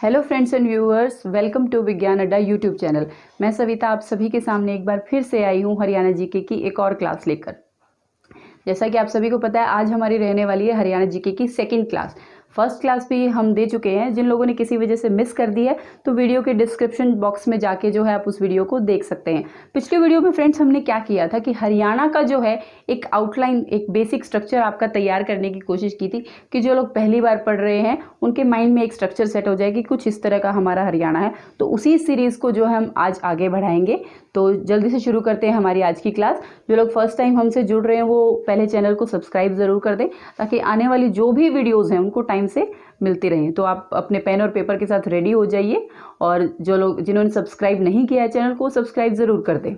Hello friends and viewers, welcome to Vigyan Adda YouTube channel. मैं सविता आप सभी के सामने एक बार फिर से आई हूँ हरियाणा जीके की एक और क्लास लेकर। जैसा कि आप सभी को पता है, आज हमारी रहने वाली है हरियाणा जीके की सेकंड क्लास। फर्स्ट क्लास भी हम दे चुके हैं। जिन लोगों ने किसी वजह से मिस कर दी है तो वीडियो के डिस्क्रिप्शन बॉक्स में जाके जो है आप उस वीडियो को देख सकते हैं। पिछले वीडियो में फ्रेंड्स हमने क्या किया था कि हरियाणा का जो है एक आउटलाइन, एक बेसिक स्ट्रक्चर आपका तैयार करने की कोशिश की थी कि जो लोग पहली बार पढ़ रहे हैं उनके माइंड में एक स्ट्रक्चर सेट हो जाए कि कुछ इस तरह का हमारा हरियाणा है। तो उसी सीरीज़ को जो है हम आज आगे बढ़ाएंगे। तो जल्दी से शुरू करते हैं हमारी आज की क्लास। जो लोग फर्स्ट टाइम हमसे जुड़ रहे हैं वो पहले चैनल को सब्सक्राइब ज़रूर कर दें ताकि आने वाली जो भी वीडियोज़ हैं उनको टाइम से मिलती रहें। तो आप अपने पेन और पेपर के साथ रेडी हो जाइए और जो लोग जिन्होंने सब्सक्राइब नहीं किया है चैनल को सब्सक्राइब ज़रूर कर दें।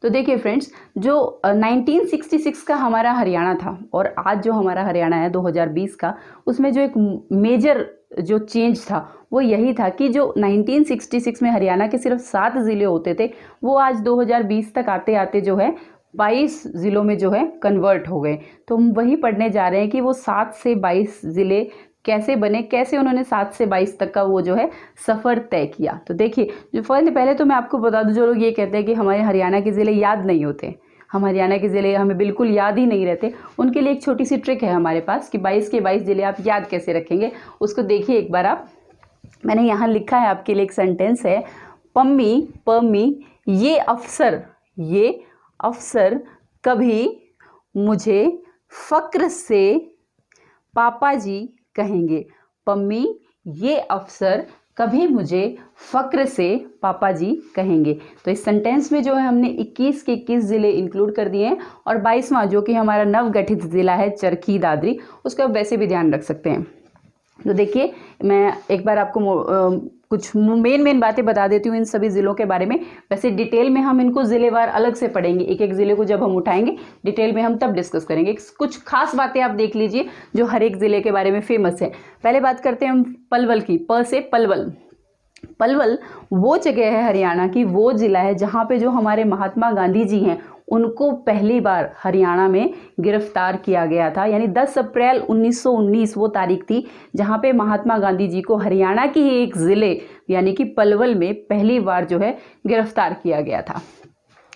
तो देखिए फ्रेंड्स, जो 1966 का हमारा हरियाणा था और आज जो हमारा हरियाणा है 2020 का, उसमें जो एक मेजर जो चेंज था वो यही था कि जो 1966 में हरियाणा के सिर्फ 7 ज़िले होते थे वो आज 2020 तक आते आते जो है 22 ज़िलों में जो है कन्वर्ट हो गए। तो हम वही पढ़ने जा रहे हैं कि वो 7 से 22 ज़िले कैसे बने, कैसे उन्होंने 7 से 22 तक का वो जो है सफ़र तय किया। तो देखिए, जो पहले तो मैं आपको बता दूं, जो लोग ये कहते हैं कि हमारे हरियाणा के ज़िले याद नहीं होते, हम हरियाणा के ज़िले हमें बिल्कुल याद ही नहीं रहते, उनके लिए एक छोटी सी ट्रिक है हमारे पास कि 22 के 22 ज़िले आप याद कैसे रखेंगे। उसको देखिए एक बार आप। मैंने यहाँ लिखा है आपके लिए एक सेंटेंस है, पम्मी ये अफसर कभी मुझे फ़क्र से पापा जी कहेंगे। पम्मी ये अफसर कभी मुझे फ़क्र से पापा जी कहेंगे। तो इस सेंटेंस में जो है हमने 21 के 21 ज़िले इंक्लूड कर दिए हैं और 22वां जो कि हमारा नवगठित ज़िला है चरखी दादरी, उसका आप वैसे भी ध्यान रख सकते हैं। तो देखिए, मैं एक बार आपको कुछ मेन बातें बता देती हूँ इन सभी ज़िलों के बारे में। वैसे डिटेल में हम इनको ज़िलेवार अलग से पढ़ेंगे, एक एक ज़िले को जब हम उठाएंगे डिटेल में हम तब डिस्कस करेंगे। कुछ खास बातें आप देख लीजिए जो हर एक ज़िले के बारे में फेमस है। पहले बात करते हैं हम पलवल की। प से पलवल। पलवल वो जगह है हरियाणा की, वो ज़िला है जहाँ पे जो हमारे महात्मा गांधी जी हैं उनको पहली बार हरियाणा में गिरफ्तार किया गया था। यानी 10 अप्रैल 1919 वो तारीख थी जहाँ पे महात्मा गांधी जी को हरियाणा की ही एक ज़िले यानी कि पलवल में पहली बार जो है गिरफ्तार किया गया था।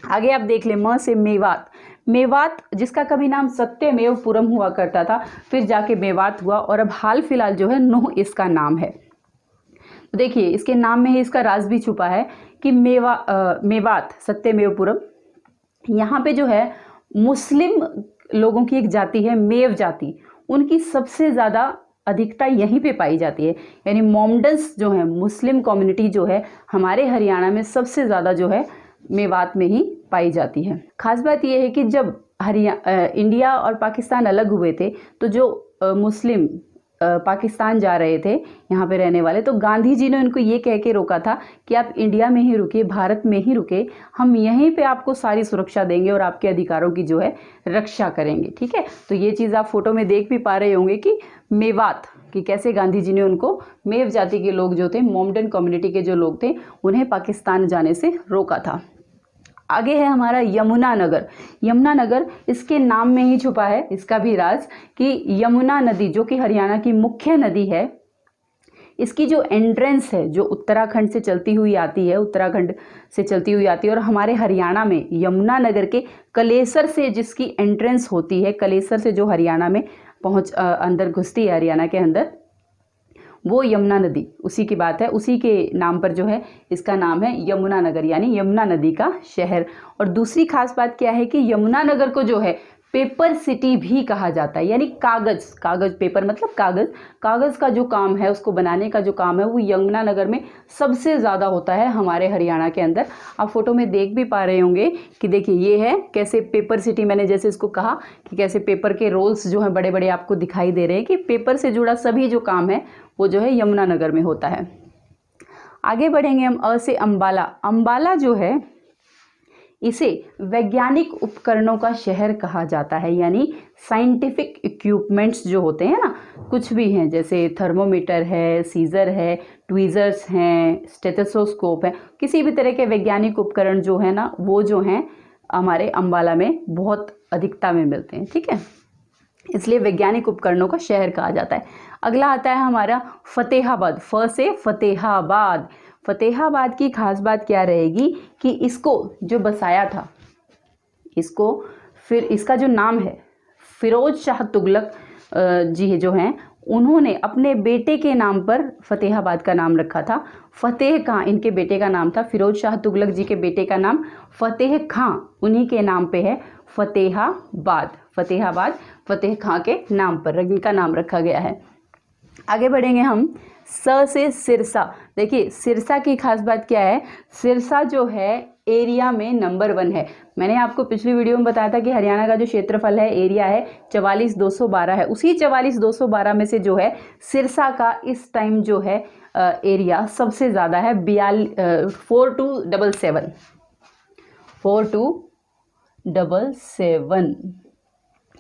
आगे आप देख लें, म से मेवात। मेवात जिसका कभी नाम सत्यमेवपुरम हुआ करता था, फिर जाके मेवात हुआ और अब हाल फिलहाल जो है नूह इसका नाम है। तो देखिए, इसके नाम में ही इसका राज भी छुपा है कि मेवात सत्यमेवपुरम, यहाँ पे जो है मुस्लिम लोगों की एक जाति है मेव जाति, उनकी सबसे ज़्यादा अधिकता यहीं पे पाई जाती है। यानी मोमडन्स जो है, मुस्लिम कम्युनिटी जो है हमारे हरियाणा में सबसे ज़्यादा जो है मेवात में ही पाई जाती है। खास बात यह है कि जब इंडिया और पाकिस्तान अलग हुए थे तो जो मुस्लिम पाकिस्तान जा रहे थे यहाँ पे रहने वाले, तो गांधी जी ने उनको ये कह के रोका था कि आप इंडिया में ही रुके, भारत में ही रुके, हम यहीं पे आपको सारी सुरक्षा देंगे और आपके अधिकारों की जो है रक्षा करेंगे। ठीक है, तो ये चीज़ आप फोटो में देख भी पा रहे होंगे कि मेवात कि कैसे गांधी जी ने उनको, मेव जाति के लोग जो थे, मोमडन कम्युनिटी के जो लोग थे, उन्हें पाकिस्तान जाने से रोका था। आगे है हमारा यमुना नगर। यमुना नगर इसके नाम में ही छुपा है इसका भी राज कि यमुना नदी जो कि हरियाणा की मुख्य नदी है, इसकी जो एंट्रेंस है जो उत्तराखंड से चलती हुई आती है, और हमारे हरियाणा में यमुना नगर के कलेसर से जिसकी एंट्रेंस होती है, कलेसर से जो हरियाणा में अंदर घुसती है हरियाणा के अंदर, वो यमुना नदी, उसी की बात है, उसी के नाम पर जो है इसका नाम है यमुना नगर, यानी यमुना नदी का शहर। और दूसरी खास बात क्या है कि यमुना नगर को जो है पेपर सिटी भी कहा जाता है। यानी कागज पेपर मतलब कागज़ का जो काम है, उसको बनाने का जो काम है, वो यमुना नगर में सबसे ज़्यादा होता है हमारे हरियाणा के अंदर। आप फोटो में देख भी पा रहे होंगे कि देखिए ये है कैसे पेपर सिटी, मैंने जैसे इसको कहा कि कैसे पेपर के रोल्स जो हैं बड़े बड़े आपको दिखाई दे रहे हैं कि पेपर से जुड़ा सभी जो काम है वो जो है यमुना नगर में होता है। आगे बढ़ेंगे हम। अ से अम्बाला। अम्बाला जो है इसे वैज्ञानिक उपकरणों का शहर कहा जाता है। यानी साइंटिफिक इक्विपमेंट्स जो होते हैं ना, कुछ भी हैं, जैसे थर्मोमीटर है, सीजर है, ट्वीज़र्स हैं, स्टेथोस्कोप है, किसी भी तरह के वैज्ञानिक उपकरण जो है ना, वो जो हैं हमारे अम्बाला में बहुत अधिकता में मिलते हैं। ठीक है, इसलिए वैज्ञानिक उपकरणों का शहर कहा जाता है। अगला आता है हमारा फतेहाबाद, फ से फतेहाबाद। फतेहाबाद की खास बात क्या रहेगी कि इसको जो बसाया था, इसको फिर इसका जो नाम है फिरोज शाह तुगलक जी जो हैं, उन्होंने अपने बेटे के नाम पर फतेहाबाद का नाम रखा था। फतेह खां इनके बेटे का नाम था, फिरोज शाह तुगलक जी के बेटे का नाम फतेह खां, उन्हीं के नाम पे है फतेहाबाद। फतेहाबाद फतेह खां के नाम पर इनका नाम रखा गया है। आगे बढ़ेंगे हम, स से सिरसा। देखिए सिरसा की खास बात क्या है, सिरसा जो है एरिया में नंबर 1 है। मैंने आपको पिछली वीडियो में बताया था कि हरियाणा का जो क्षेत्रफल है, एरिया है 44,212 है। उसी 44,212 में से जो है सिरसा का इस टाइम जो है एरिया सबसे ज़्यादा है, 4277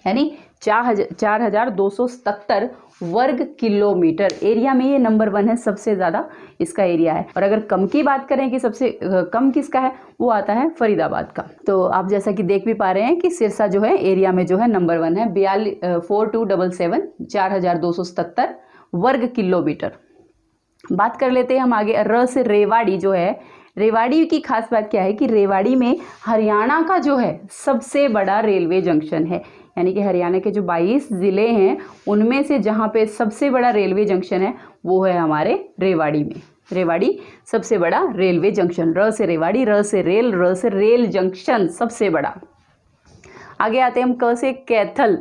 यानी 4,277 वर्ग किलोमीटर एरिया में ये नंबर 1 है, सबसे ज़्यादा इसका एरिया है। और अगर कम की बात करें कि सबसे कम किसका है, वो आता है फरीदाबाद का। तो आप जैसा कि देख भी पा रहे हैं कि सिरसा जो है एरिया में जो है नंबर 1 है, 4277 4,277 वर्ग किलोमीटर। बात कर लेते हैं हम आगे, र से रेवाड़ी जो है। रेवाड़ी की खास बात क्या है कि रेवाड़ी में हरियाणा का जो है सबसे बड़ा रेलवे जंक्शन है, यानी कि हरियाणा के जो 22 ज़िले हैं उनमें से जहाँ पे सबसे बड़ा रेलवे जंक्शन है वो है हमारे रेवाड़ी में। रेवाड़ी सबसे बड़ा रेलवे जंक्शन, र से रेवाड़ी, र से रेल जंक्शन सबसे बड़ा। आगे आते हैं हम, क से कैथल।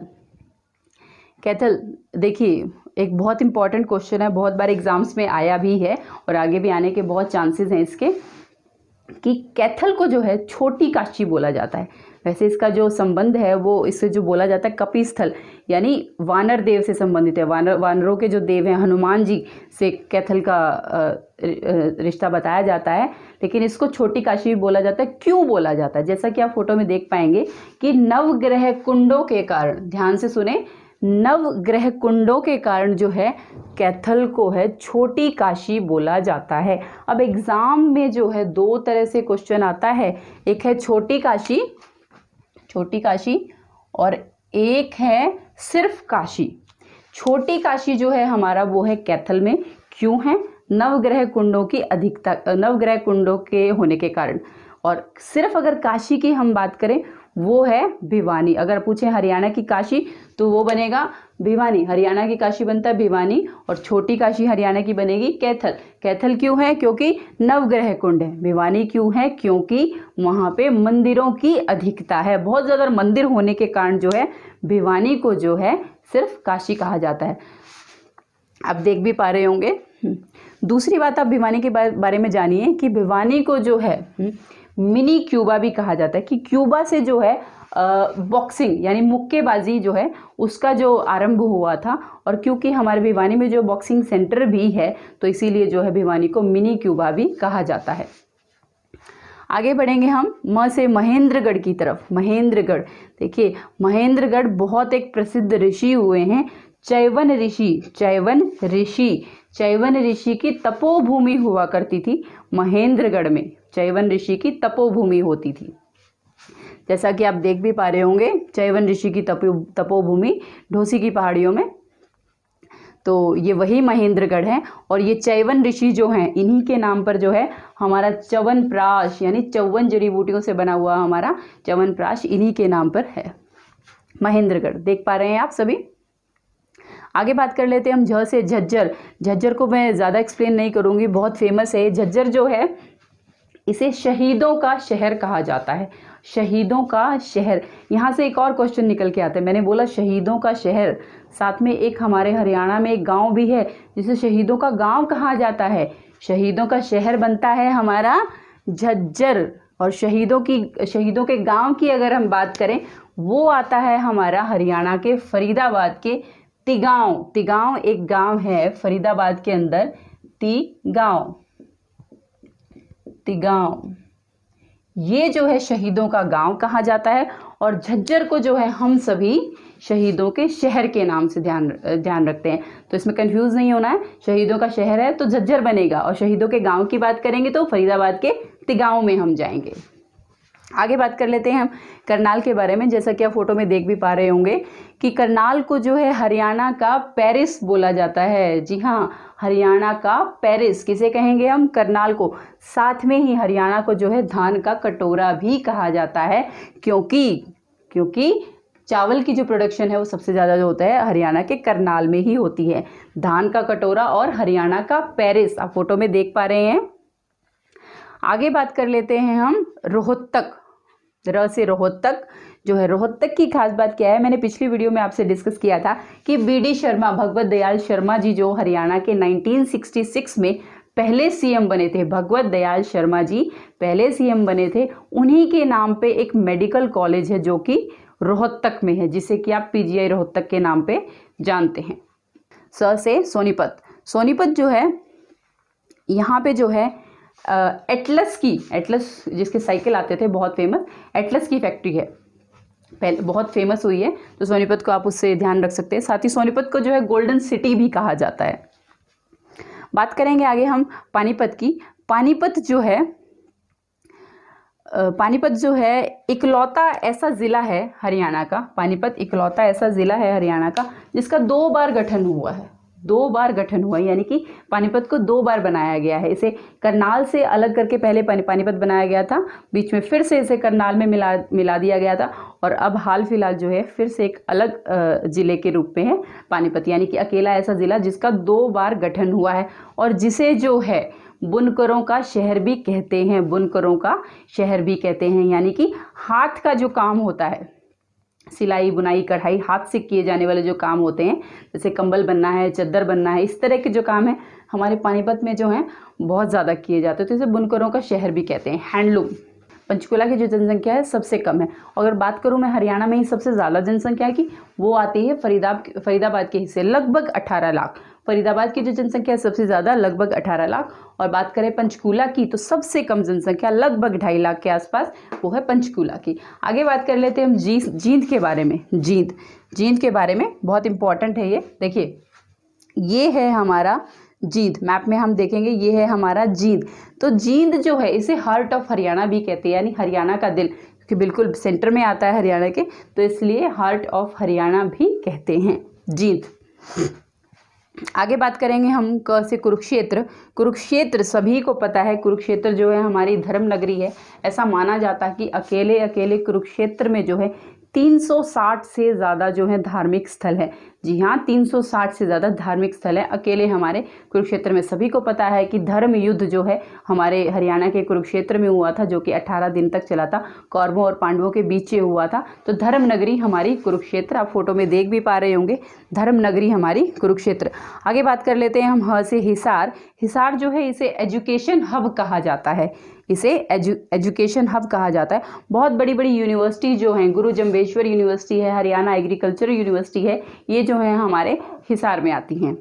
कैथल देखिए एक बहुत इंपॉर्टेंट क्वेश्चन है, बहुत बार एग्जाम्स में आया भी है और आगे भी आने के बहुत चांसेस हैं इसके, कि कैथल को जो है छोटी काशी बोला जाता है। वैसे इसका जो संबंध है वो इससे जो बोला जाता है कपिस्थल, यानी वानर देव से संबंधित है। वानरों के जो देव हैं हनुमान जी से कैथल का रिश्ता बताया जाता है, लेकिन इसको छोटी काशी भी बोला जाता है। क्यों बोला जाता है, जैसा कि आप फोटो में देख पाएंगे कि नवग्रह कुंडों के कारण, ध्यान से सुने, नवग्रह कुंडों के कारण जो है कैथल को है छोटी काशी बोला जाता है। अब एग्जाम में जो है 2 तरह से क्वेश्चन आता है, एक है छोटी काशी और एक है सिर्फ काशी। छोटी काशी जो है हमारा वो है कैथल में। क्यों है, नवग्रह कुंडों की अधिकता, नवग्रह कुंडों के होने के कारण। और सिर्फ अगर काशी की हम बात करें वो है भिवानी। अगर पूछे हरियाणा की काशी तो वो बनेगा भिवानी, हरियाणा की काशी बनता है भिवानी, और छोटी काशी हरियाणा की बनेगी कैथल। कैथल क्यों है, क्योंकि नवग्रह कुंड है। भिवानी क्यों है, क्योंकि वहाँ पे मंदिरों की अधिकता है, बहुत ज़्यादा मंदिर होने के कारण जो है भिवानी को जो है सिर्फ काशी कहा जाता है। आप देख भी पा रहे होंगे। दूसरी बात आप भिवानी के बारे में जानिए कि भिवानी को जो है मिनी क्यूबा भी कहा जाता है, कि क्यूबा से जो है बॉक्सिंग यानी मुक्केबाजी जो है उसका जो आरंभ हुआ था। और क्योंकि हमारे भिवानी में जो बॉक्सिंग सेंटर भी है तो इसीलिए जो है भिवानी को मिनी क्यूबा भी कहा जाता है। आगे बढ़ेंगे हम, म से महेंद्रगढ़ की तरफ। महेंद्रगढ़ देखिए, महेंद्रगढ़ बहुत एक प्रसिद्ध ऋषि हुए हैं, चैवन ऋषि की तपोभूमि हुआ करती थी महेंद्रगढ़ में। चैवन ऋषि की तपोभूमि होती थी, जैसा कि आप देख भी पा रहे होंगे, चैवन ऋषि की तपोभूमि ढोसी की पहाड़ियों में। तो ये वही महेंद्रगढ़ है। और ये चैवन ऋषि जो हैं इन्हीं के नाम पर जो है हमारा च्यवनप्राश यानी 54 जड़ी बूटियों से बना हुआ हमारा च्यवनप्राश इन्हीं के नाम पर है महेंद्रगढ़। देख पा रहे हैं आप सभी। आगे बात कर लेते हैं हम झ से झज्जर। झज्जर को मैं ज़्यादा एक्सप्लेन नहीं करूँगी, बहुत फेमस है झज्जर जो है, इसे शहीदों का शहर कहा जाता है। शहीदों का शहर, यहाँ से एक और क्वेश्चन निकल के आता है। मैंने बोला शहीदों का शहर, साथ में एक हमारे हरियाणा में एक गांव भी है जिसे शहीदों का गांव कहा जाता है। शहीदों का शहर बनता है हमारा झज्जर। और शहीदों के गांव की अगर हम बात करें वो आता है हमारा हरियाणा के फरीदाबाद के तिगांव। तिगांव एक गांव है फरीदाबाद के अंदर, तिगांव। ये जो है शहीदों का गांव कहा जाता है। और झज्जर को जो है हम सभी शहीदों के शहर के नाम से ध्यान रखते हैं, तो इसमें कंफ्यूज नहीं होना है। शहीदों का शहर है तो झज्जर बनेगा, और शहीदों के गांव की बात करेंगे तो फरीदाबाद के तिगांव में हम जाएंगे। आगे बात कर लेते हैं हम करनाल के बारे में। जैसा कि आप फोटो में देख भी पा रहे होंगे कि करनाल को जो है हरियाणा का पेरिस बोला जाता है। जी हाँ, हरियाणा का पेरिस किसे कहेंगे हम? करनाल को। साथ में ही हरियाणा को जो है धान का कटोरा भी कहा जाता है, क्योंकि चावल की जो प्रोडक्शन है वो सबसे ज़्यादा जो होता है हरियाणा के करनाल में ही होती है। धान का कटोरा और हरियाणा का पेरिस आप फोटो में देख पा रहे हैं। आगे बात कर लेते हैं हम रोहतक। र से रोहतक जो है, रोहतक की खास बात क्या है, मैंने पिछली वीडियो में आपसे डिस्कस किया था कि बीडी शर्मा, भगवत दयाल शर्मा जी जो हरियाणा के 1966 में पहले सीएम बने थे, भगवत दयाल शर्मा जी पहले सीएम बने थे। उन्हीं के नाम पे एक मेडिकल कॉलेज है जो कि रोहतक में है, जिसे कि आप पीजीआई रोहतक के नाम पे जानते हैं। स से सोनीपत। सोनीपत जो है, यहाँ पे जो है एटलस जिसके साइकिल आते थे बहुत फेमस, एटलस की फैक्ट्री है, पहले बहुत फेमस हुई है, तो सोनीपत को आप उससे ध्यान रख सकते हैं। साथ ही सोनीपत को जो है गोल्डन सिटी भी कहा जाता है। बात करेंगे आगे हम पानीपत की। पानीपत जो है इकलौता ऐसा ज़िला है हरियाणा का, पानीपत इकलौता ऐसा ज़िला है हरियाणा का जिसका 2 बार गठन हुआ है। 2 बार गठन हुआ, यानी कि पानीपत को 2 बार बनाया गया है। इसे करनाल से अलग करके पहले पानीपत बनाया गया था, बीच में फिर से इसे करनाल में मिला दिया गया था, और अब हाल फिलहाल जो है फिर से एक अलग ज़िले के रूप में है पानीपत, यानी कि अकेला ऐसा ज़िला जिसका 2 बार गठन हुआ है, और जिसे जो है बुनकरों का शहर भी कहते हैं। बुनकरों का शहर भी कहते हैं, यानी कि हाथ का जो काम होता है, सिलाई बुनाई कढ़ाई हाथ से किए जाने वाले जो काम होते हैं, जैसे कंबल बनना है, चादर बनना है, इस तरह के जो काम है हमारे पानीपत में जो है बहुत ज़्यादा किए जाते हैं, तो इसे बुनकरों का शहर भी कहते हैं। हैंडलूम। पंचकुला की जो जनसंख्या है सबसे कम है। अगर बात करूं मैं हरियाणा में ही सबसे ज़्यादा जनसंख्या की, वो आती है फरीदाबाद के हिस्से, लगभग 18 लाख। फरीदाबाद की जो जनसंख्या है सबसे ज़्यादा, लगभग 18 लाख। और बात करें पंचकूला की तो सबसे कम जनसंख्या, लगभग 2.5 लाख के आसपास, वो है पंचकूला की। आगे बात कर लेते हैं हम जींद के बारे में। जींद के बारे में बहुत इंपॉर्टेंट है ये। देखिए, ये है हमारा जींद, मैप में हम देखेंगे ये है हमारा जींद। तो जींद जो है इसे हार्ट ऑफ हरियाणा भी कहते हैं, यानी हरियाणा का दिल, क्योंकि बिल्कुल सेंटर में आता है हरियाणा के, तो इसलिए हार्ट ऑफ हरियाणा भी कहते हैं जींद। आगे बात करेंगे हम क से कुरुक्षेत्र। कुरुक्षेत्र सभी को पता है, कुरुक्षेत्र जो है हमारी धर्म नगरी है। ऐसा माना जाता है कि अकेले कुरुक्षेत्र में जो है 360 से ज़्यादा जो है धार्मिक स्थल है। जी हाँ, 360 से ज़्यादा धार्मिक स्थल है अकेले हमारे कुरुक्षेत्र में। सभी को पता है कि धर्म युद्ध जो है हमारे हरियाणा के कुरुक्षेत्र में हुआ था, जो कि 18 दिन तक चला था, कौरवों और पांडवों के बीच हुआ था। तो धर्म नगरी हमारी कुरुक्षेत्र, आप फोटो में देख भी पा रहे होंगे, धर्म नगरी हमारी कुरुक्षेत्र। आगे बात कर लेते हैं हम ह से हिसार। हिसार जो है इसे एजुकेशन हब कहा जाता है, इसे एजुकेशन हब कहा जाता है। बहुत बड़ी बड़ी यूनिवर्सिटी जो हैं, गुरु जम्बेश्वर यूनिवर्सिटी है, हरियाणा एग्रीकल्चर यूनिवर्सिटी है, ये जो है हमारे हिसार में आती हैं।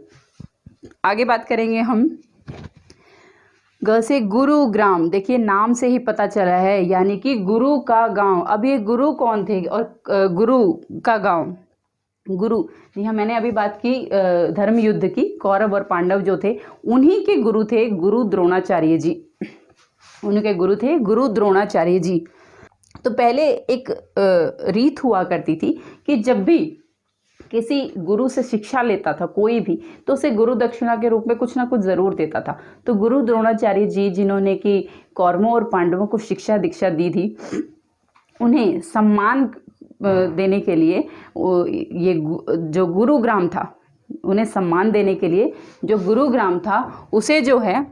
आगे बात करेंगे हम ग से गुरुग्राम। देखिए, नाम से ही पता चला है, यानी कि गुरु का गांव। अब ये गुरु कौन थे और गुरु का गांव, गुरु, जी हाँ, मैंने अभी बात की धर्म युद्ध की, कौरव और पांडव जो थे उन्हीं के गुरु थे गुरु द्रोणाचार्य जी, उनके गुरु थे गुरु द्रोणाचार्य जी। तो पहले एक रीत हुआ करती थी कि जब भी किसी गुरु से शिक्षा लेता था कोई भी, तो उसे गुरु दक्षिणा के रूप में कुछ ना कुछ ज़रूर देता था। तो गुरु द्रोणाचार्य जी, जिन्होंने कि कौरवों और पांडवों को शिक्षा दीक्षा दी थी, उन्हें सम्मान देने के लिए ये जो गुरुग्राम था, उन्हें सम्मान देने के लिए जो गुरुग्राम था उसे जो है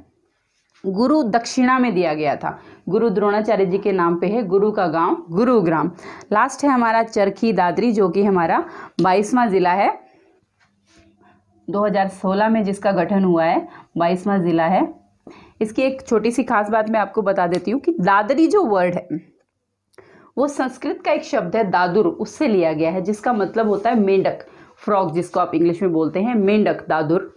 गुरु दक्षिणा में दिया गया था। गुरु द्रोणाचार्य जी के नाम पे है गुरु का गांव गुरुग्राम। लास्ट है हमारा चरखी दादरी, जो कि हमारा 22वां जिला है, 2016 में जिसका गठन हुआ है, 22वां जिला है। इसकी एक छोटी सी खास बात मैं आपको बता देती हूँ कि दादरी जो वर्ड है वो संस्कृत का एक शब्द है दादुर, उससे लिया गया है, जिसका मतलब होता है मेंढक, फ्रॉग, जिसको आप इंग्लिश में बोलते हैं मेंढक, दादुर।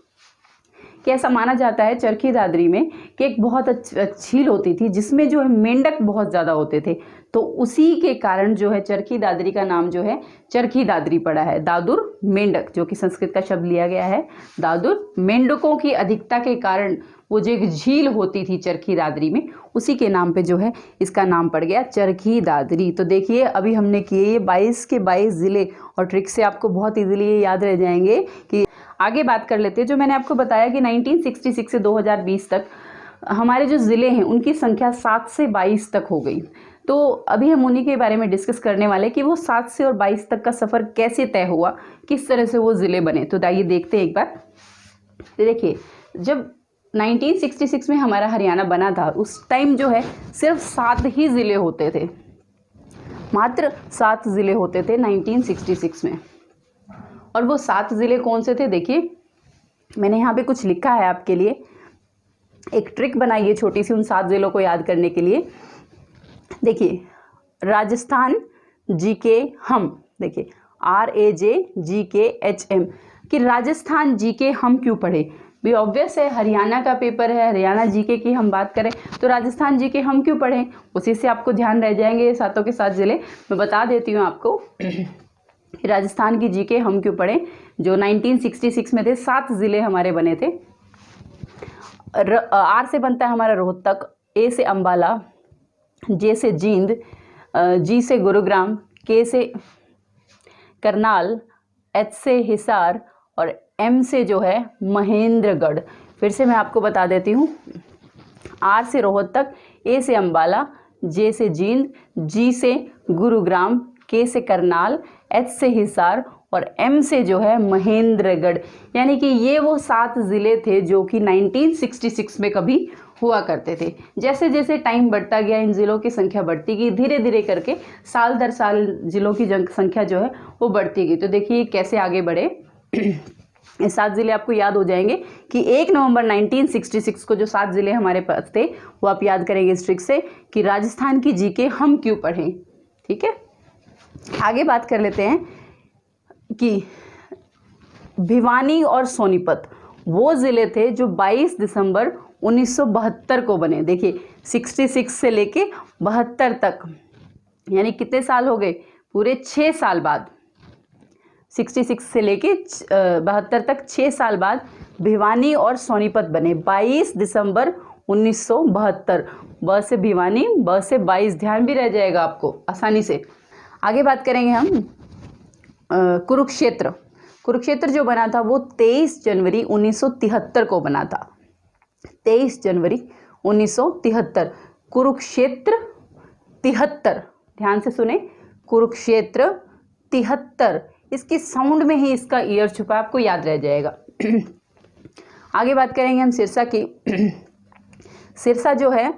कि ऐसा माना जाता है चरखी दादरी में कि एक बहुत अच्छी झील होती थी जिसमें जो है मेंढक बहुत ज़्यादा होते थे। तो उसी के कारण जो है चरखी दादरी का नाम जो है चरखी दादरी पड़ा है। दादुर मेंढक जो कि संस्कृत का शब्द लिया गया है, दादुर मेंढकों की अधिकता के कारण वो जो एक झील होती थी चरखी दादरी में, उसी के नाम पे जो है इसका नाम पड़ गया चरखी दादरी। तो देखिए अभी हमने किए ये 22 के 22 ज़िले, और ट्रिक से आपको बहुत इजीली ये याद रह जाएंगे। कि आगे बात कर लेते हैं, जो मैंने आपको बताया कि 1966 से 2020 तक हमारे जो ज़िले हैं उनकी संख्या 7 से 22 तक हो गई। तो अभी हम उन्हीं के बारे में डिस्कस करने वाले कि वो 7 से और 22 तक का सफ़र कैसे तय हुआ, किस तरह से वो ज़िले बने। तो आइए देखते हैं एक बार। देखिए जब 1966 में हमारा हरियाणा बना था, उस टाइम जो है सिर्फ 7 ही ज़िले होते थे, मात्र 7 ज़िले होते थे 1966 में। और वो 7 ज़िले कौन से थे, देखिए मैंने यहाँ पे कुछ लिखा है आपके लिए, एक ट्रिक बनाई है छोटी सी उन 7 ज़िलों को याद करने के लिए। देखिए राजस्थान जीके हम, देखिए RAJGKHM, कि राजस्थान जीके हम क्यों पढ़े। भी ऑब्वियस है, हरियाणा का पेपर है, हरियाणा जीके की हम बात करें तो राजस्थान जीके हम क्यों पढ़ें, उसी से आपको ध्यान रह जाएंगे ये 7 के 7 ज़िले। मैं बता देती हूँ आपको राजस्थान की जीके हम क्यों पढ़ें। जो 1966 में थे 7 ज़िले हमारे बने थे। R से बनता है हमारा रोहतक, A से अंबाला, J से जींद, G से गुरुग्राम, K से करनाल, H से हिसार और M से जो है महेंद्रगढ़। फिर से मैं आपको बता देती हूँ, R से रोहतक, A से अंबाला, J से जींद, G से गुरुग्राम, K से करनाल, H से हिसार और M से जो है महेंद्रगढ़। यानी कि ये वो 7 ज़िले थे जो कि 1966 में कभी हुआ करते थे। जैसे जैसे टाइम बढ़ता गया इन ज़िलों की संख्या बढ़ती गई, धीरे धीरे करके साल दर साल ज़िलों की संख्या जो है वो बढ़ती गई। तो देखिए कैसे आगे बढ़े। ये 7 ज़िले आपको याद हो जाएंगे कि 1 नवंबर 1966 को जो 7 ज़िले हमारे पास थे वो आप याद करेंगे इस ट्रिक से कि राजस्थान की जीके हम क्यों पढ़ें। ठीक है, आगे बात कर लेते हैं कि भिवानी और सोनीपत वो ज़िले थे जो 22 दिसंबर 1972 को बने। देखिए 66 से लेके 72 तक, यानी कितने साल हो गए, पूरे 6 साल बाद। 66 से लेके 72 तक 6 साल बाद भिवानी और सोनीपत बने। 22 दिसंबर 1972, ब से भिवानी, ब से 22, ध्यान भी रह जाएगा आपको आसानी से। आगे बात करेंगे हम कुरुक्षेत्र। कुरुक्षेत्र जो बना था वो 23 जनवरी 1973 को बना था। 23 जनवरी 1973, कुरुक्षेत्र 73, ध्यान से सुने, कुरुक्षेत्र 73, इसकी साउंड में ही इसका ईयर छुपा, आपको याद रह जाएगा। आगे बात करेंगे हम सिरसा की। सिरसा जो है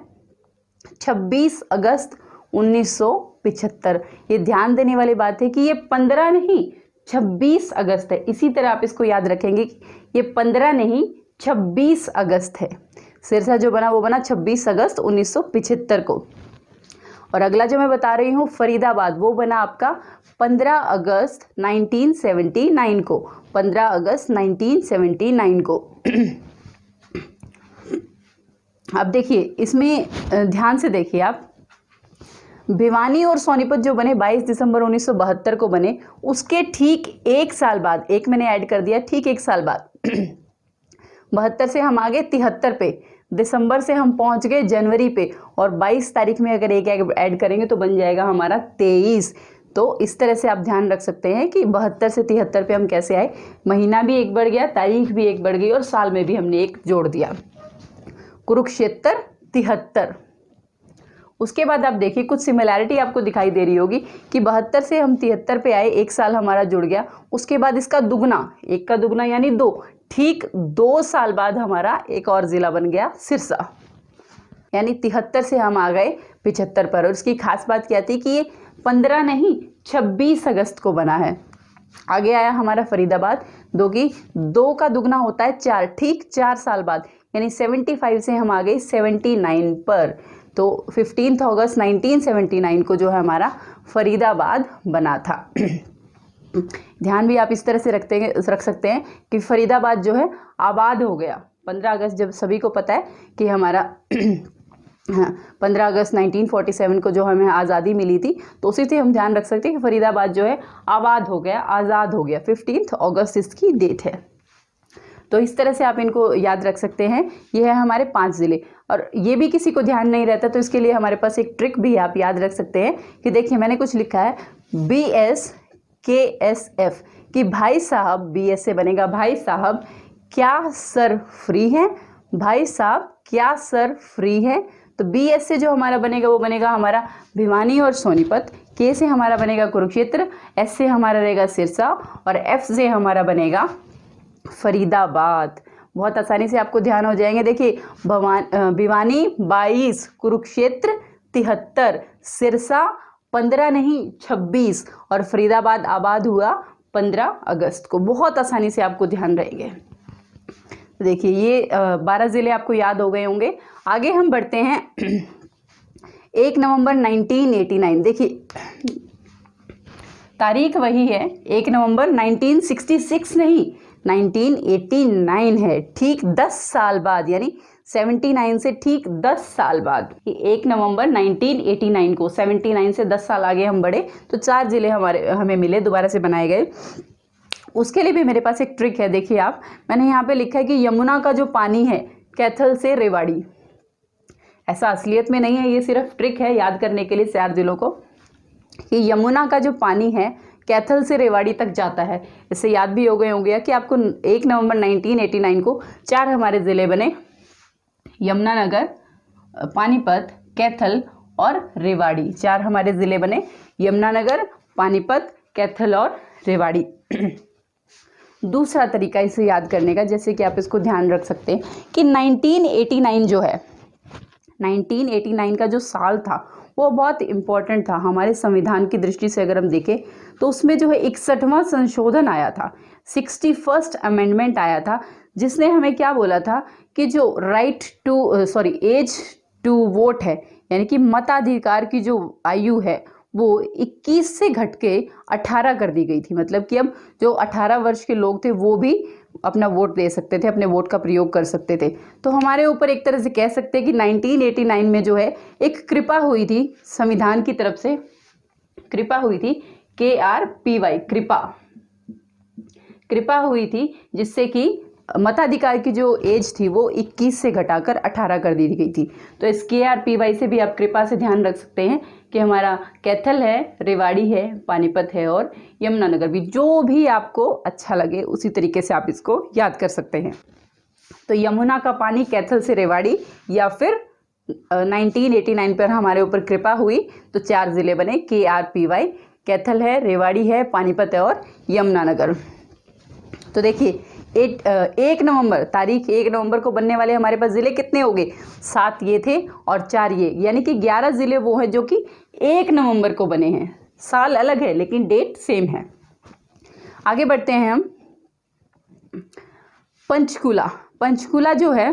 26 अगस्त 1975। ये ध्यान देने वाली बात है कि ये 15 नहीं 26 अगस्त है। इसी तरह आप इसको याद रखेंगे कि ये 15 नहीं 26 अगस्त है। सिरसा जो बना वो बना 26 अगस्त 1975 को। और अगला जो मैं बता रही हूँ फरीदाबाद, वो बना आपका 15 अगस्त 1979 को। 15 अगस्त 1979 को। अब देखिए इसमें ध्यान से देखिए आप, भिवानी और सोनीपत जो बने 22 दिसंबर 1972 को बने, उसके ठीक 1 साल बाद, एक मैंने ऐड कर दिया, ठीक 1 साल बाद 72 से हम आ गए 73 पे, दिसंबर से हम पहुंच गए जनवरी पे, और 22 तारीख में अगर एक ऐड करेंगे तो बन जाएगा हमारा 23। तो इस तरह से आप ध्यान रख सकते हैं कि 72 से 73 पे हम कैसे आए, महीना भी एक बढ़ गया, तारीख भी एक बढ़ गई और साल में भी हमने एक जोड़ दिया। कुरुक्षेत्र 73। उसके बाद आप देखिए कुछ सिमिलैरिटी आपको दिखाई दे रही होगी कि 72 से हम 73 पे आए, 1 साल हमारा जुड़ गया। उसके बाद इसका दुगना, 1 का दुगना यानी 2, ठीक 2 साल बाद हमारा एक और ज़िला बन गया सिरसा, यानी 73 से हम आ गए 75 पर। और इसकी खास बात क्या थी कि ये 15 नहीं 26 अगस्त को बना है। आगे आया हमारा फरीदाबाद, 2 का दुगना होता है 4, ठीक 4 साल बाद, यानी 75 से हम आ गए 79 पर। तो 15 अगस्त 1979 को जो है हमारा फरीदाबाद बना था। ध्यान भी आप इस तरह से रख सकते हैं कि फरीदाबाद जो है आबाद हो गया 15 अगस्त, जब सभी को पता है कि हमारा हाँ, 15 अगस्त 1947 को जो हमें आज़ादी मिली थी, तो उसी से हम ध्यान रख सकते हैं कि फरीदाबाद जो है आबाद हो गया, आज़ाद हो गया। 15 अगस्त इसकी डेट है। तो इस तरह से आप इनको याद रख सकते हैं। ये है हमारे 5 ज़िले। और ये भी किसी को ध्यान नहीं रहता, तो इसके लिए हमारे पास एक ट्रिक भी आप याद रख सकते हैं कि देखिए मैंने कुछ लिखा है BSKSF कि भाई साहब, BS से बनेगा भाई साहब क्या सर फ्री है, भाई साहब क्या सर फ्री है। तो BS से जो हमारा बनेगा वो बनेगा हमारा भिवानी और सोनीपत, K से हमारा बनेगा कुरुक्षेत्र, S से हमारा रहेगा सिरसा और F से हमारा बनेगा फरीदाबाद। बहुत आसानी से आपको ध्यान हो जाएंगे। देखिए भिवानी 22, कुरुक्षेत्र 73, सिरसा 15 नहीं 26 और फरीदाबाद आबाद हुआ 15 अगस्त को। बहुत आसानी से आपको ध्यान रहेंगे। देखिए ये 12 ज़िले आपको याद हो गए होंगे। आगे हम बढ़ते हैं 1 नवंबर 1989। देखिए तारीख वही है, 1 नवंबर 1966 नहीं 1989 है। ठीक 10 साल बाद, यानी 79 से ठीक 10 साल बाद 1 नवंबर 1989 को, 79 से 10 साल आगे हम बढ़े तो 4 ज़िले हमें मिले, दोबारा से बनाए गए। उसके लिए भी मेरे पास एक ट्रिक है। देखिए आप, मैंने यहाँ पे लिखा है कि यमुना का जो पानी है कैथल से रेवाड़ी। ऐसा असलियत में नहीं है, ये सिर्फ ट्रिक है याद करने के लिए 4 ज़िलों को, कि यमुना का जो पानी है कैथल से रेवाड़ी तक जाता है। इससे याद भी हो गए होंगे कि आपको 1 नवंबर 1989 को 4 हमारे ज़िले बने, यमुनानगर, पानीपत, कैथल और रेवाड़ी। 4 हमारे ज़िले बने, यमुनानगर, पानीपत, कैथल और रेवाड़ी। दूसरा तरीका इसे याद करने का, जैसे कि आप इसको ध्यान रख सकते हैं कि 1989 जो है, 1989 का जो साल था वो बहुत इम्पोर्टेंट था हमारे संविधान की दृष्टि से। अगर हम देखें तो उसमें जो है 61वां संशोधन आया था, 61st अमेंडमेंट आया था, जिसने हमें क्या बोला था कि जो एज टू वोट है, यानी कि मताधिकार की जो आयु है वो 21 से घट के 18 कर दी गई थी। मतलब कि अब जो 18 वर्ष के लोग थे वो भी अपना वोट दे सकते थे, अपने वोट का प्रयोग कर सकते थे। तो हमारे ऊपर एक तरह से कह सकते हैं कि 1989 में जो है एक कृपा हुई थी संविधान की तरफ से, कृपा हुई थी, KRPY, कृपा हुई थी, जिससे कि मताधिकार की जो एज थी वो 21 से घटाकर 18 कर दी गई थी। तो इस KRPY से भी आप कृपा से ध्यान रख सकते हैं कि हमारा कैथल है, रेवाड़ी है, पानीपत है और यमुनानगर भी। जो भी आपको अच्छा लगे उसी तरीके से आप इसको याद कर सकते हैं। तो यमुना का पानी कैथल से रेवाड़ी, या फिर 1989 पर हमारे ऊपर कृपा हुई तो 4 ज़िले बने, KRPY, कैथल है, रेवाड़ी है, पानीपत है और यमुनानगर। तो देखिए 1 नवंबर, तारीख 1 नवंबर को बनने वाले हमारे पास ज़िले कितने हो गए? 7 ये थे और 4 ये, यानी कि 11 ज़िले वो हैं जो कि 1 नवंबर को बने हैं। साल अलग है लेकिन डेट सेम है। आगे बढ़ते हैं हम। पंचकूला, पंचकूला जो है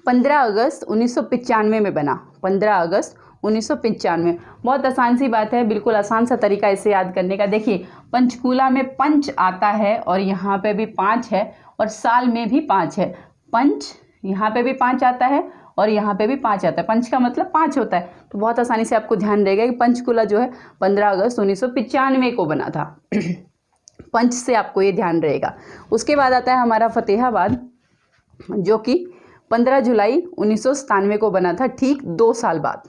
15 अगस्त 1995 में बना, 15 अगस्त 1995। बहुत आसान सी बात है, बिल्कुल आसान सा तरीका इसे याद करने का। देखिए पंचकूला में पंच आता है और यहाँ पे भी 5 है और साल में भी 5 है। पंच, यहाँ पे भी 5 आता है और यहाँ पे भी 5 आता है। पंच का मतलब 5 होता है। तो बहुत आसानी से आपको ध्यान रहेगा कि पंचकूला जो है 15 अगस्त 1995 को बना था। पंच से आपको ये ध्यान रहेगा। उसके बाद आता है हमारा फतेहाबाद, जो कि 15 जुलाई 1997 को बना था, ठीक 2 साल बाद।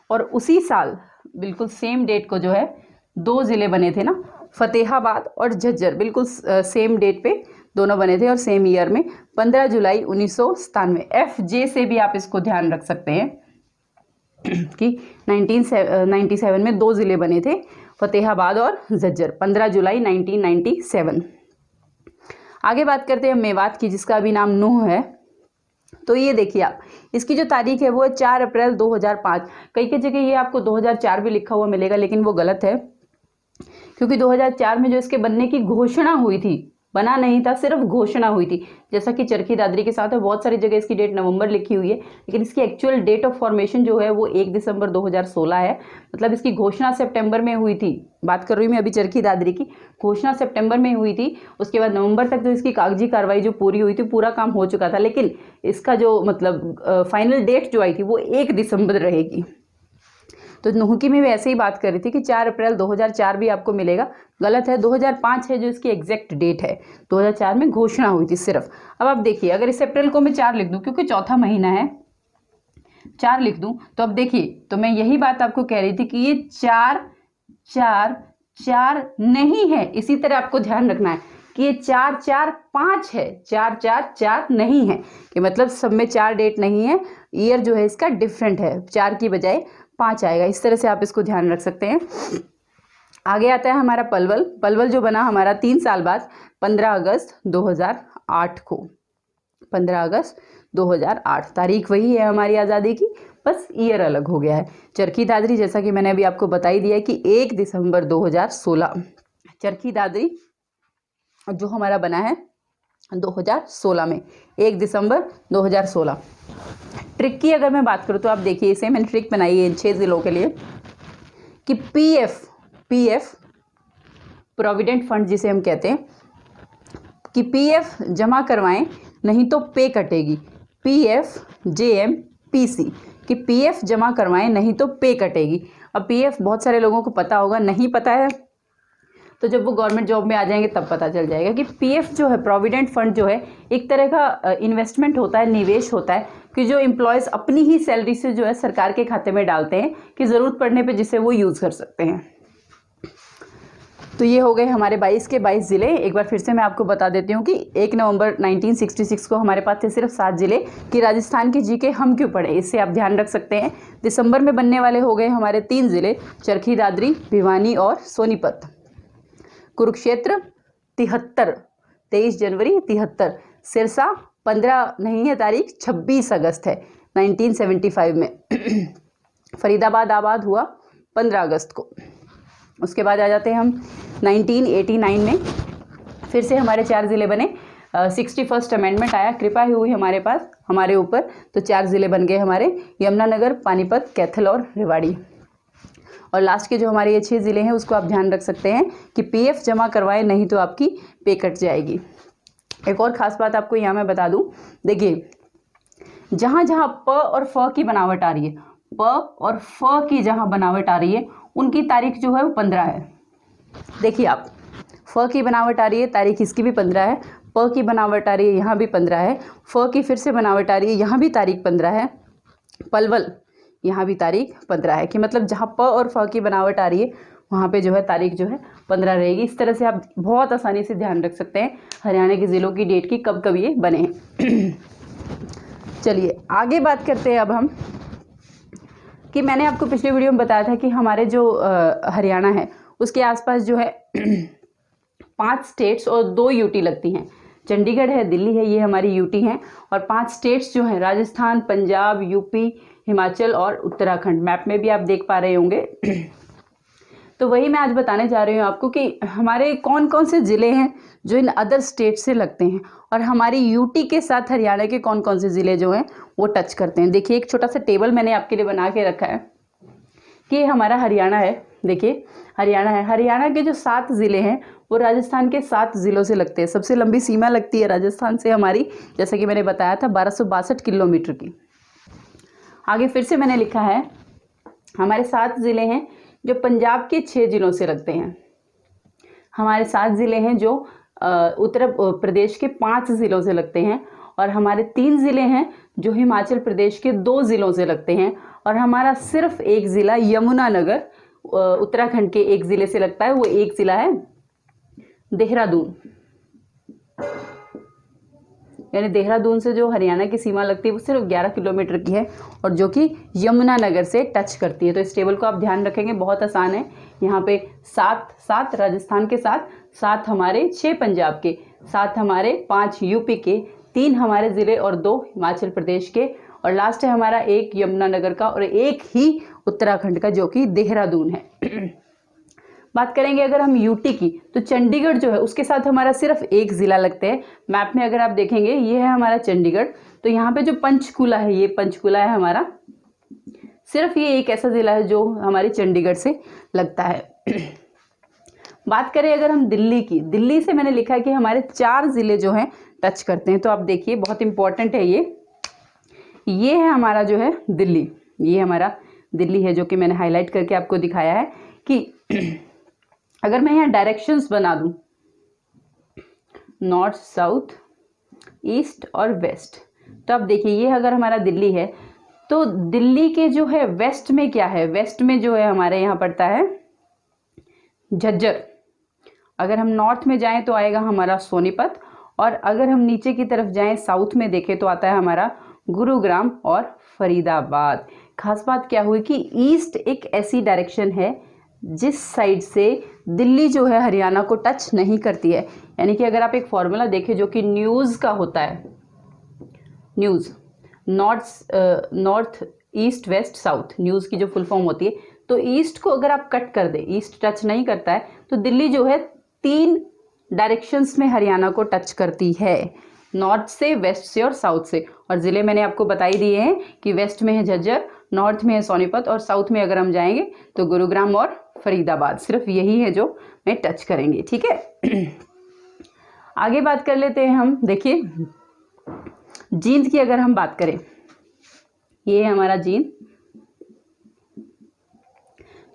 और उसी साल बिल्कुल सेम डेट को जो है 2 ज़िले बने थे ना, फतेहाबाद और झज्जर, बिल्कुल सेम डेट पे दोनों बने थे और सेम ईयर में, 15 जुलाई 1997। FJ से भी आप इसको ध्यान रख सकते हैं कि 1997 में 2 ज़िले बने थे, फतेहाबाद और झज्जर, 15 जुलाई 1997। आगे बात करते हैं मेवात की, जिसका अभी नाम नूह है। तो ये देखिए आप, इसकी जो तारीख है वो है 4 अप्रैल 2005। कई कई जगह ये आपको 2004 भी लिखा हुआ मिलेगा, लेकिन वो गलत है, क्योंकि 2004 में जो इसके बनने की घोषणा हुई थी बना नहीं था, सिर्फ घोषणा हुई थी। जैसा कि चरखी दादरी के साथ है, बहुत सारी जगह इसकी डेट नवंबर लिखी हुई है, लेकिन इसकी एक्चुअल डेट ऑफ फॉर्मेशन जो है वो 1 दिसंबर 2016 है। मतलब इसकी घोषणा सितंबर में हुई थी, बात कर रही हूँ मैं अभी चरखी दादरी की। घोषणा सितंबर में हुई थी, उसके बाद नवंबर तक जो इसकी कागजी कार्रवाई जो पूरी हुई थी, पूरा काम हो चुका था, लेकिन इसका जो मतलब फाइनल डेट जो आई थी वो 1 दिसंबर रहेगी। तो नुहकी में भी ऐसे ही बात कर रही थी कि 4 अप्रैल 2004 भी आपको मिलेगा, गलत है, 2005 है जो इसकी एग्जैक्ट डेट है। 2004 में घोषणा हुई थी सिर्फ। अब आप देखिए, अगर इस अप्रैल को मैं 4 लिख दूं, क्योंकि चौथा महीना है, 4 लिख दूं, तो अब देखिए, तो मैं यही बात आपको कह रही थी कि ये 4 4 4 नहीं है। इसी तरह आपको ध्यान रखना है कि ये 4 4 5 है, 4 4 4 नहीं है, कि मतलब सब में 4 डेट नहीं है, ईयर जो है इसका डिफरेंट है, 4 की बजाय 5 आएगा। इस तरह से आप इसको ध्यान रख सकते हैं। आगे आता है हमारा पलवल। पलवल जो बना हमारा 3 साल बाद 15 अगस्त 2008 को, 15 अगस्त 2008 तारीख वही है हमारी आज़ादी की, बस ईयर अलग हो गया है। चरखी दादरी जैसा कि मैंने अभी आपको बता ही दिया है कि 1 दिसंबर 2016 चरखी दादरी जो हमारा बना है 2016 में, 1 दिसंबर 2016। ट्रिक की अगर मैं बात करूँ तो आप देखिए, इसे मैंने ट्रिक बनाई है इन 6 जिलों के लिए कि पीएफ प्रोविडेंट फंड जिसे हम कहते हैं, कि पीएफ जमा करवाएं नहीं तो पे कटेगी। PFJMPC कि पीएफ जमा करवाएं नहीं तो पे कटेगी। अब पीएफ बहुत सारे लोगों को पता होगा, नहीं पता है तो जब वो गवर्नमेंट जॉब में आ जाएंगे तब पता चल जाएगा कि पीएफ जो है, प्रोविडेंट फंड जो है, एक तरह का इन्वेस्टमेंट होता है, निवेश होता है, कि जो एम्प्लॉयज़ अपनी ही सैलरी से जो है सरकार के खाते में डालते हैं कि ज़रूरत पड़ने पे जिसे वो यूज़ कर सकते हैं। तो ये हो गए हमारे 22 के 22 ज़िले। एक बार फिर से मैं आपको बता देती हूँ कि 1 नवंबर 1966 को हमारे पास थे सिर्फ 7 ज़िले, कि राजस्थान के जीके हम क्यों पढ़े, इससे आप ध्यान रख सकते हैं। दिसंबर में बनने वाले हो गए हमारे 3 ज़िले, चरखी दादरी, भिवानी और सोनीपत। कुरुक्षेत्र 73, 23 जनवरी 73। सिरसा 15 नहीं है तारीख, 26 अगस्त है 1975 में। फरीदाबाद आबाद हुआ 15 अगस्त को। उसके बाद आ जाते हैं हम 1989 में, फिर से हमारे 4 ज़िले बने। 61st अमेंडमेंट आया, कृपा ही हुई हमारे पास, हमारे ऊपर, तो 4 ज़िले बन गए हमारे, यमुनानगर, पानीपत, कैथल और रेवाड़ी। और लास्ट के जो हमारे ये 6 ज़िले हैं उसको आप ध्यान रख सकते हैं कि पीएफ जमा करवाए नहीं तो आपकी पे कट जाएगी। एक और ख़ास बात आपको यहाँ मैं बता दूँ, देखिए जहाँ जहाँ प और फ की बनावट आ रही है, प और फ की जहाँ बनावट आ रही है उनकी तारीख जो है वो 15 है। देखिए आप, फ की बनावट आ रही है, तारीख इसकी भी 15 है, प की बनावट आ रही है, यहाँ भी 15 है, फ की फिर से बनावट आ रही है, यहाँ भी तारीख 15 है, पलवल यहाँ भी तारीख 15 है, कि मतलब जहाँ प और फ की बनावट आ रही है वहाँ पे जो है तारीख जो है 15 रहेगी। इस तरह से आप बहुत आसानी से ध्यान रख सकते हैं हरियाणा के ज़िलों की डेट की, कब कब ये बने हैं। चलिए आगे बात करते हैं अब हम, कि मैंने आपको पिछले वीडियो में बताया था कि हमारे जो हरियाणा है उसके आसपास जो है 5 स्टेट्स और 2 यूटी लगती हैं। चंडीगढ़ है, दिल्ली है, ये हमारी यूटी हैं, और 5 स्टेट्स जो हैं राजस्थान, पंजाब, यूपी, हिमाचल और उत्तराखंड। मैप में भी आप देख पा रहे होंगे। तो वही मैं आज बताने जा रही हूँ आपको कि हमारे कौन कौन से ज़िले हैं जो इन अदर स्टेट से लगते हैं, और हमारी यूटी के साथ हरियाणा के कौन कौन से ज़िले जो हैं वो टच करते हैं। देखिए एक छोटा सा टेबल मैंने आपके लिए बना के रखा है कि हमारा हरियाणा है। देखिए हरियाणा है, हरियाणा के जो 7 ज़िले हैं वो राजस्थान के 7 ज़िलों से लगते हैं। सबसे लंबी सीमा लगती है राजस्थान से हमारी, जैसा कि मैंने बताया था, 1262 किलोमीटर की। आगे फिर से मैंने लिखा है हमारे 7 ज़िले हैं जो पंजाब के 6 ज़िलों से लगते हैं। हमारे 7 ज़िले हैं जो उत्तर प्रदेश के 5 ज़िलों से लगते हैं, और हमारे 3 ज़िले हैं जो हिमाचल प्रदेश के 2 ज़िलों से लगते हैं, और हमारा सिर्फ एक ज़िला यमुनानगर उत्तराखंड के एक ज़िले से लगता है। वो एक ज़िला है देहरादून, यानी देहरादून से जो हरियाणा की सीमा लगती है वो सिर्फ 11 किलोमीटर की है, और जो कि यमुनानगर से टच करती है। तो इस टेबल को आप ध्यान रखेंगे, बहुत आसान है। यहाँ पे 7 राजस्थान के साथ, 7 हमारे, 6 पंजाब के, 7 हमारे, 5 यूपी के, 3 हमारे ज़िले और 2 हिमाचल प्रदेश के, और लास्ट है हमारा 1 यमुनानगर का और 1 ही उत्तराखंड का जो कि देहरादून है। बात करेंगे अगर हम यूटी की, तो चंडीगढ़ जो है उसके साथ हमारा सिर्फ एक ज़िला लगता है। मैप में अगर आप देखेंगे ये है हमारा चंडीगढ़, तो यहाँ पे जो पंचकुला है, ये पंचकुला है हमारा, सिर्फ ये एक ऐसा ज़िला है जो हमारी चंडीगढ़ से लगता है। बात करें अगर हम दिल्ली की, दिल्ली से मैंने लिखा है कि हमारे 4 ज़िले जो हैं टच करते हैं। तो आप देखिए बहुत इंपॉर्टेंट है ये है हमारा जो है दिल्ली, ये हमारा दिल्ली है जो कि मैंने हाईलाइट करके आपको दिखाया है कि अगर मैं यहाँ डायरेक्शंस बना दूँ, नॉर्थ, साउथ, ईस्ट और वेस्ट, तो आप देखिए ये अगर हमारा दिल्ली है, तो दिल्ली के जो है वेस्ट में क्या है, वेस्ट में जो है हमारे यहाँ पड़ता है झज्जर। अगर हम नॉर्थ में जाएं तो आएगा हमारा सोनीपत, और अगर हम नीचे की तरफ जाएं साउथ में देखें तो आता है हमारा गुरुग्राम और फरीदाबाद। खास बात क्या हुई कि ईस्ट एक ऐसी डायरेक्शन है जिस साइड से दिल्ली जो है हरियाणा को टच नहीं करती है। यानी कि अगर आप एक फॉर्मूला देखें जो कि न्यूज़ का होता है, news north, east, west, south, news की जो फुल फॉर्म होती है, तो ईस्ट को अगर आप कट कर दें, ईस्ट टच नहीं करता है, तो दिल्ली जो है 3 डायरेक्शंस में हरियाणा को टच करती है, नॉर्थ से, वेस्ट से और साउथ से। और ज़िले मैंने आपको बता ही दिए हैं कि वेस्ट में है झज्जर, नॉर्थ में है सोनीपत, और साउथ में अगर हम जाएंगे तो गुरुग्राम और फरीदाबाद। सिर्फ यही है जो मैं टच करेंगे, ठीक है। आगे बात कर लेते हैं हम। देखिए जींद की अगर हम बात करें, ये है हमारा जींद।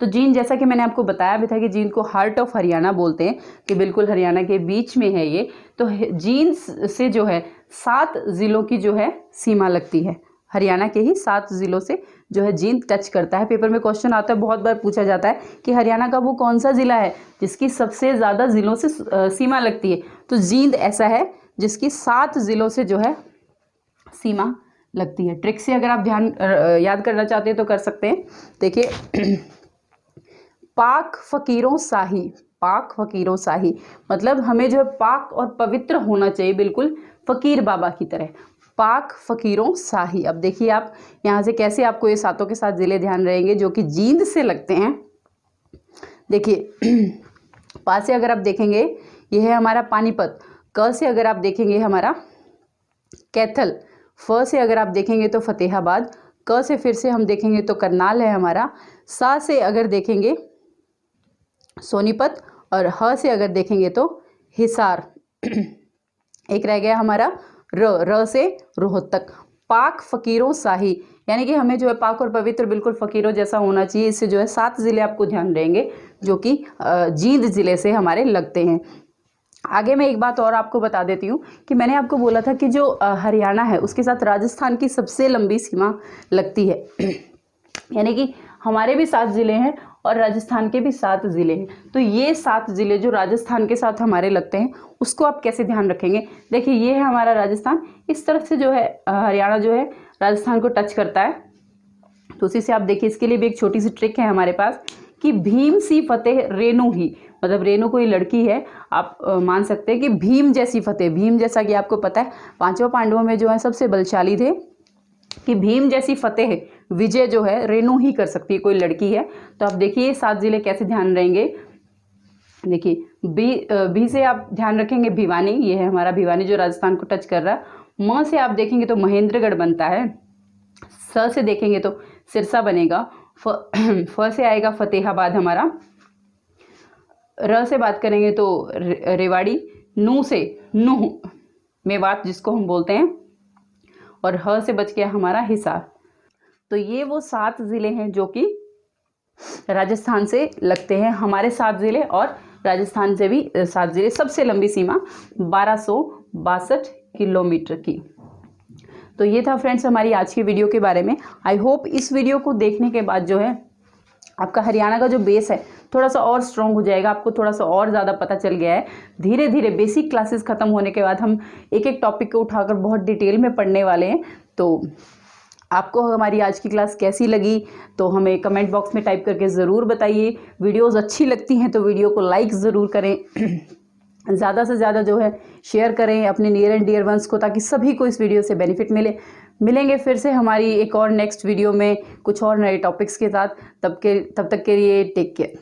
तो जींद, जैसा कि मैंने आपको बताया भी था कि जींद को हार्ट ऑफ हरियाणा बोलते हैं, कि बिल्कुल हरियाणा के बीच में है ये। तो जींद से जो है 7 ज़िलों की जो है सीमा लगती है, हरियाणा के ही 7 ज़िलों से जो है जींद टच करता है। पेपर में क्वेश्चन आता है, बहुत बार पूछा जाता है कि हरियाणा का वो कौन सा ज़िला है जिसकी सबसे ज़्यादा ज़िलों से सीमा लगती है। तो जींद ऐसा है जिसकी 7 ज़िलों से जो है सीमा लगती है। ट्रिक से अगर आप याद करना चाहते हैं तो कर सकते हैं। देखिए पाक फ़कीरों शाही, पाक फ़कीरों शाही मतलब हमें जो है पाक और पवित्र होना चाहिए, बिल्कुल फ़कीर बाबा की तरह, पाक फ़कीरों शाही। अब देखिए आप यहाँ से कैसे आपको ये 7 के 7 ज़िले ध्यान रहेंगे जो कि जींद से लगते हैं। देखिए पा से अगर आप देखेंगे ये है हमारा पानीपत, क से अगर आप देखेंगे हमारा कैथल, फ से अगर आप देखेंगे तो फतेहाबाद, क से फिर से हम देखेंगे तो करनाल है हमारा, सा से अगर देखेंगे सोनीपत, और ह से अगर देखेंगे तो हिसार। एक रह गया हमारा र से रोहतक। पाक फ़कीरों शाही, यानी कि हमें जो है पाक और पवित्र बिल्कुल फ़कीरों जैसा होना चाहिए। इससे जो है 7 ज़िले आपको ध्यान रहेंगे जो कि जींद ज़िले से हमारे लगते हैं। आगे मैं एक बात और आपको बता देती हूँ कि मैंने आपको बोला था कि जो हरियाणा है उसके साथ राजस्थान की सबसे लंबी सीमा लगती है। यानी कि हमारे भी 7 ज़िले हैं और राजस्थान के भी 7 ज़िले हैं। तो ये 7 ज़िले जो राजस्थान के साथ हमारे लगते हैं उसको आप कैसे ध्यान रखेंगे। देखिए ये है हमारा राजस्थान, इस तरफ से जो है हरियाणा जो है राजस्थान को टच करता है। तो उसी से आप देखिए, इसके लिए भी एक छोटी सी ट्रिक है हमारे पास कि भीम सी फतेह रेणु ही, मतलब रेणु कोई लड़की है, आप मान सकते हैं कि भीम जैसी फतेह। भीम जैसा कि आपको पता है 5 पांडवों में जो है सबसे बलशाली थे, कि भीम जैसी फतेह विजय जो है रेणु ही कर सकती है, कोई लड़की है। तो आप देखिए 7 ज़िले कैसे ध्यान रहेंगे। देखिए बी से आप ध्यान रखेंगे भिवानी, ये है हमारा भिवानी जो राजस्थान को टच कर रहा है। म से आप देखेंगे तो महेंद्रगढ़ बनता है। स से देखेंगे तो सिरसा बनेगा। फ से आएगा फतेहाबाद हमारा। र से बात करेंगे तो रेवाड़ी। नू से नूह मेवात जिसको हम बोलते हैं, और ह से बच गया हमारा हिसार। तो ये वो 7 ज़िले हैं जो कि राजस्थान से लगते हैं, हमारे 7 ज़िले और राजस्थान से भी 7 ज़िले। सबसे लंबी सीमा 1262 किलोमीटर की। तो ये था फ्रेंड्स हमारी आज की वीडियो के बारे में। आई होप इस वीडियो को देखने के बाद जो है आपका हरियाणा का जो बेस है थोड़ा सा और स्ट्रॉन्ग हो जाएगा, आपको थोड़ा सा और ज़्यादा पता चल गया है। धीरे धीरे बेसिक क्लासेस ख़त्म होने के बाद हम एक एक टॉपिक को उठाकर बहुत डिटेल में पढ़ने वाले हैं। तो आपको हमारी आज की क्लास कैसी लगी तो हमें कमेंट बॉक्स में टाइप करके ज़रूर बताइए। वीडियोज़ अच्छी लगती हैं तो वीडियो को लाइक ज़रूर करें, ज़्यादा से ज़्यादा जो है शेयर करें अपने नियर एंड डियर वंस को, ताकि सभी को इस वीडियो से बेनिफिट मिले। मिलेंगे फिर से हमारी एक और नेक्स्ट वीडियो में कुछ और नए टॉपिक्स के साथ। तब तक के लिए टेक केयर।